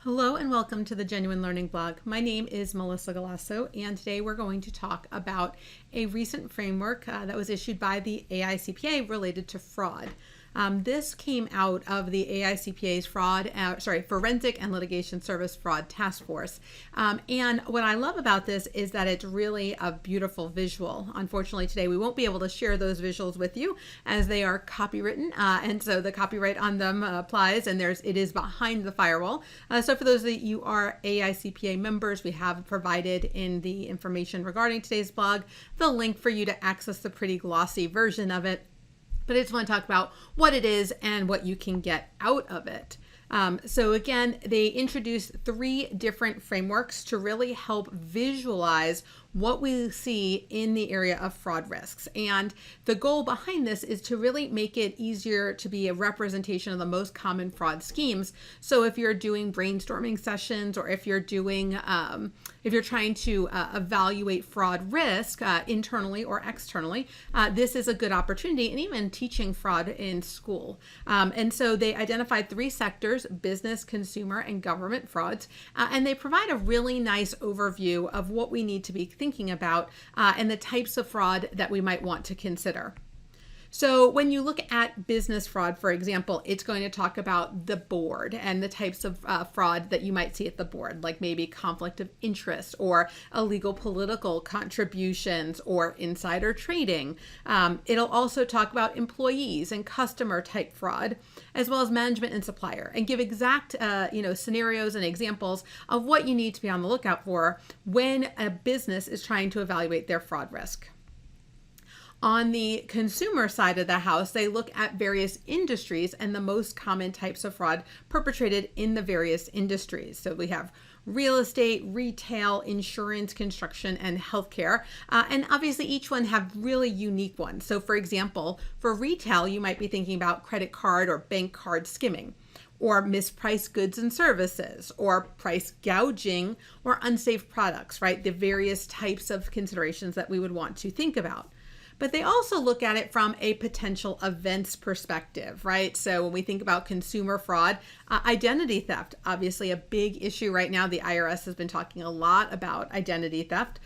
Hello and welcome to the Genuine Learning Blog. My name is Melissa Galasso, and today we're going to talk about a recent framework that was issued by the AICPA related to fraud. This came out of the AICPA's Forensic and Litigation Service Fraud Task Force. And what I love about this is that it's really a beautiful visual. Unfortunately, today we won't be able to share those visuals with you as they are copywritten, and so the copyright on them applies, and it is behind the firewall. So for those of you who are AICPA members, we have provided in the information regarding today's blog the link for you to access the pretty glossy version of it. But I just want to talk about what it is and what you can get out of it. So again, they introduced 3 different frameworks to really help visualize what we see in the area of fraud risks. And the goal behind this is to really make it easier to be a representation of the most common fraud schemes. So if you're doing brainstorming sessions, or if you're doing, if you're trying to evaluate fraud risk internally or externally, this is a good opportunity, and even teaching fraud in school. And so they identified 3 sectors: business, consumer, and government frauds. And they provide a really nice overview of what we need to be thinking about and the types of fraud that we might want to consider. So when you look at business fraud, for example, it's going to talk about the board and the types of fraud that you might see at the board, like maybe conflict of interest or illegal political contributions or insider trading. It'll also talk about employees and customer type fraud, as well as management and supplier, and give exact scenarios and examples of what you need to be on the lookout for when a business is trying to evaluate their fraud risk. On the consumer side of the house, they look at various industries and the most common types of fraud perpetrated in the various industries. So we have real estate, retail, insurance, construction, and healthcare. And obviously each one have really unique ones. So for example, for retail, you might be thinking about credit card or bank card skimming, or mispriced goods and services, or price gouging, or unsafe products, right? The various types of considerations that we would want to think about. But they also look at it from a potential events perspective, right? So when we think about consumer fraud, identity theft, obviously a big issue right now. The IRS has been talking a lot about identity theft,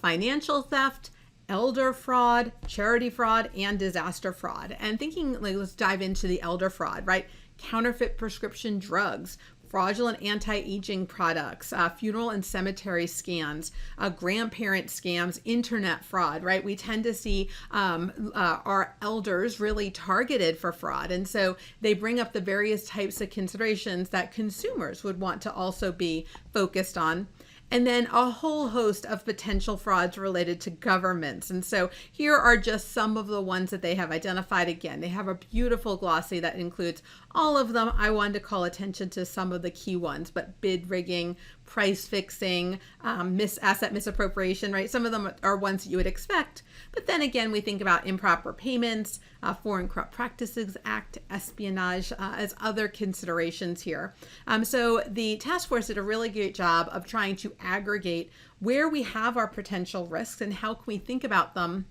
financial theft, elder fraud, charity fraud, and disaster fraud. And thinking, like, let's dive into the elder fraud, right? Counterfeit prescription drugs, fraudulent anti-aging products, funeral and cemetery scams, grandparent scams, internet fraud, right? We tend to see our elders really targeted for fraud. And so they bring up the various types of considerations that consumers would want to also be focused on. And then a whole host of potential frauds related to governments. And so here are just some of the ones that they have identified. Again, they have a beautiful glossy that includes all of them. I wanted to call attention to some of the key ones, but bid rigging, price fixing, asset misappropriation, right? Some of them are ones that you would expect. But then again, we think about improper payments, Foreign Corrupt Practices Act, espionage, as other considerations here. So the task force did a really great job of trying to aggregate where we have our potential risks and how can we think about them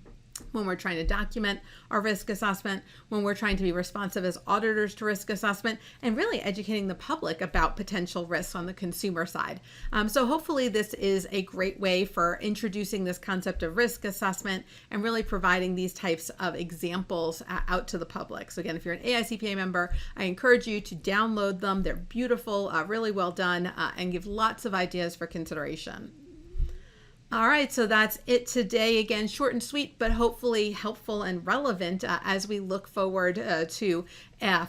when we're trying to document our risk assessment, when we're trying to be responsive as auditors to risk assessment, and really educating the public about potential risks on the consumer side. So hopefully this is a great way for introducing this concept of risk assessment and really providing these types of examples out to the public. So again, if you're an AICPA member, I encourage you to download them. They're beautiful, really well done, and give lots of ideas for consideration. All right, so that's it today. Again, short and sweet, but hopefully helpful and relevant as we look forward to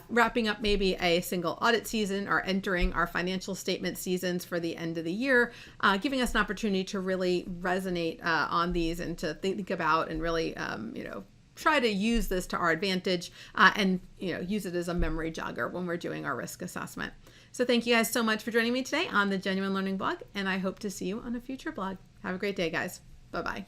wrapping up maybe a single audit season or entering our financial statement seasons for the end of the year, giving us an opportunity to really resonate on these and to think about and really, try to use this to our advantage and use it as a memory jogger when we're doing our risk assessment. So thank you guys so much for joining me today on the Genuine Learning Blog, and I hope to see you on a future blog. Have a great day, guys. Bye-bye.